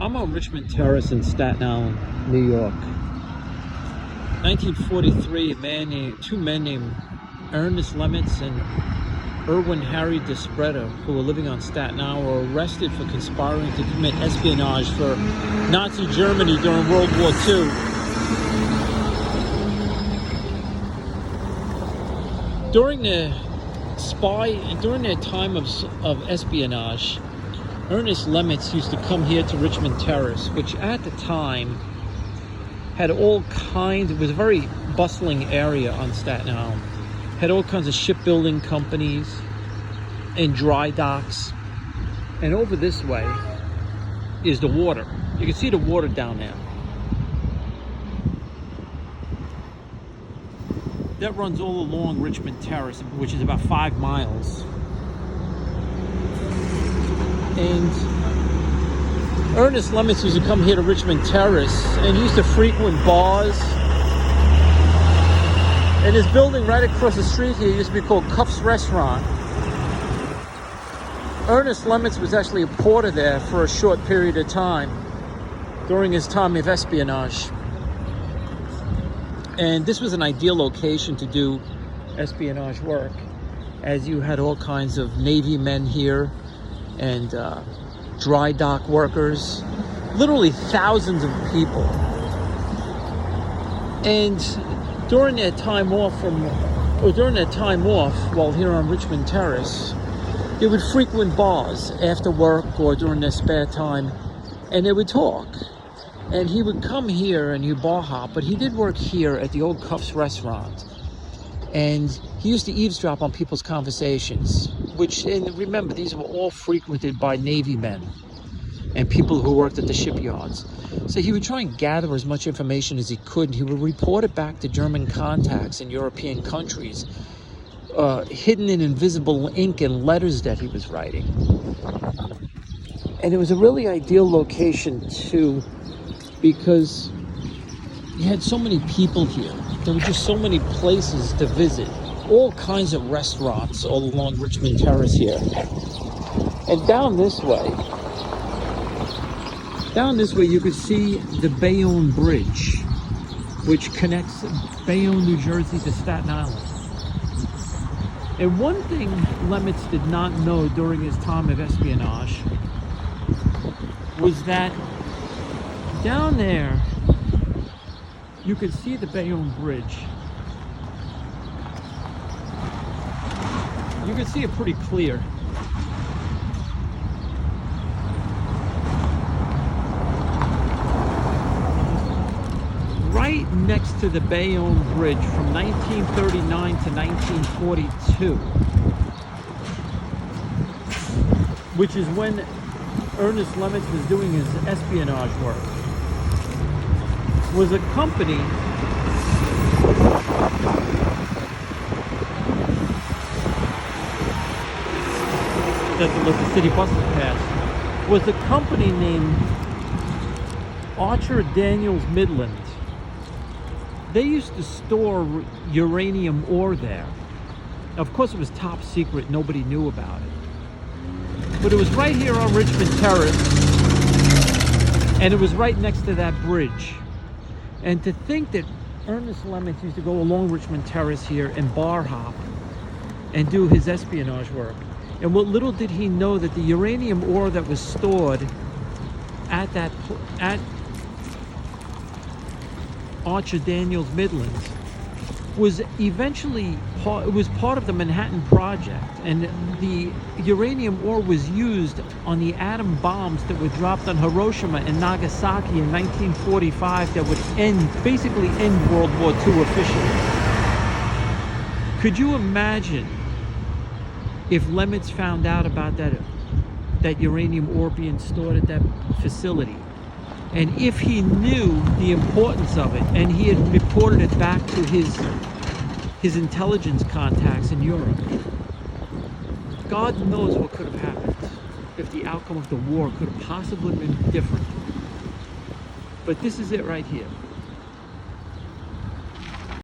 I'm on Richmond Terrace in Staten Island, New York. 1943, two men named Ernest Lehmitz and Erwin Harry Desperado, who were living on Staten Island, were arrested for conspiring to commit espionage for Nazi Germany during World War II. During their time of espionage, Ernest Lehmitz used to come here to Richmond Terrace, which at the time had all kinds, it was a very bustling area on Staten Island. Had all kinds of shipbuilding companies and dry docks. And over this way is the water. You can see the water down there. That runs all along Richmond Terrace, which is about 5 miles. And Ernest Lehmitz used to come here to Richmond Terrace and he used to frequent bars. And his building right across the street here used to be called Cuff's Restaurant. Ernest Lehmitz was actually a porter there for a short period of time during his time of espionage. And this was an ideal location to do espionage work, as you had all kinds of Navy men here and dry dock workers, literally thousands of people. And during their time off while here on Richmond Terrace, they would frequent bars after work or during their spare time, and they would talk. And he would come here and he'd bar hop, but he did work here at the old Cuff's Restaurant. And he used to eavesdrop on people's conversations, and remember, these were all frequented by Navy men and people who worked at the shipyards. So he would try and gather as much information as he could, and he would report it back to German contacts in European countries, hidden in invisible ink and letters that he was writing. And it was a really ideal location too, because you had so many people here. There were just so many places to visit. All kinds of restaurants all along Richmond Terrace here. And down this way you could see the Bayonne Bridge, which connects Bayonne, New Jersey to Staten Island. And one thing Lehmitz did not know during his time of espionage was that down there you could see the Bayonne Bridge. You can see it pretty clear. Right next to the Bayonne Bridge from 1939 to 1942, which is when Ernest Lehmitz was doing his espionage work, was a company that the city buses passed, was a company named Archer Daniels Midland. They used to store uranium ore there. Of course, it was top secret, nobody knew about it. But it was right here on Richmond Terrace, and it was right next to that bridge. And to think that Ernest Lehmitz used to go along Richmond Terrace here and bar hop and do his espionage work. And what little did he know that the uranium ore that was stored at Archer Daniels Midland was eventually part of the Manhattan Project, and the uranium ore was used on the atom bombs that were dropped on Hiroshima and Nagasaki in 1945 that would basically end World War II officially. Could you imagine if Lehmitz found out about that uranium ore being stored at that facility, and if he knew the importance of it and he had reported it back to his intelligence contacts in Europe? God knows what could have happened, if the outcome of the war could have possibly been different. But this is it right here.